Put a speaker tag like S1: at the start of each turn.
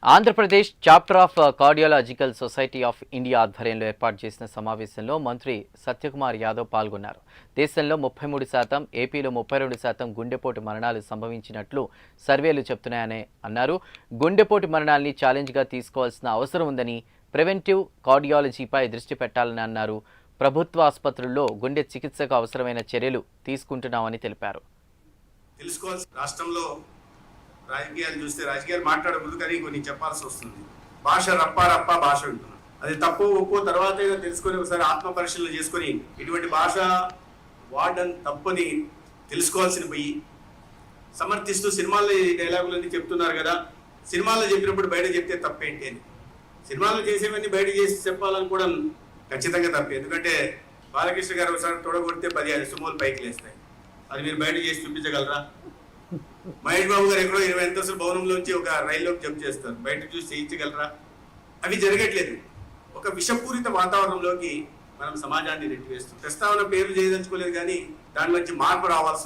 S1: Andhra Pradesh chapter of cardiological society of India ఆధ్వర్యంలో ఏర్పాటు చేసిన సమావేశంలో మంత్రి సత్యకుమార్ యాదవ్ పాల్గొన్నారు. దేశంలో 33%, ఏపీలో 32% గుండెపోటు మరణాలు సంభవించినట్లు సర్వేలు చెబుతున్నాయని అన్నారు. గుండెపోటు మరణాల్ని ఛాలెంజ్గా తీసుకోవాల్సిన అవసరం ఉందని, ప్రివెంటివ్ కార్డియాలజీపై దృష్టి పెట్టాలని అన్నారు. ప్రభుత్వ ఆసుపత్రుల్లో గుండె చికిత్సకు అవసరమైన చర్యలు తీసుకుంటున్నామని తెలిపారు.
S2: రాష్ట్రంలో రాజకీయాలు చూస్తే రాజకీయాలు మాట్లాడకూడదు, కానీ కొన్ని చెప్పాల్సి వస్తుంది. భాష రప్ప భాష ఉంటున్నాం. అది తప్పు ఒప్పో తర్వాత తెలుసుకొని ఒకసారి ఆత్మ పరిశీలన చేసుకొని ఇటువంటి భాష వాడని తప్పని తెలుసుకోవాల్సిన పోయి సమర్థిస్తూ సినిమాల్లో ఈ డైలాగులన్నీ చెప్తున్నారు కదా, సినిమాల్లో చెప్పినప్పుడు బయట చెప్తే తప్పేంటి అని. సినిమాల్లో చేసేవన్నీ బయట చేసి చెప్పాలనుకోవడం ఖచ్చితంగా తప్పే. ఎందుకంటే బాలకృష్ణ గారు ఒకసారి తొడగొడితే 10 సుమోలు పైకి లేస్తాయి. అది మీరు బయట చేసి చూపించగలరా? మహేష్ బాబు గారు ఎక్కడో 20 అంతస్తుల భవనంలోంచి ఒక రైల్లోకి జంప్ చేస్తారు, బయట చూసి చేయించగలరా? అవి జరగట్లేదు. ఒక విషపూరిత వాతావరణంలోకి మనం సమాజాన్ని నెట్టివేస్తాం. ప్రస్తావన పేర్లు చేయదలుచుకోలేదు, కానీ దాని నుంచి మార్పు రావాల్సి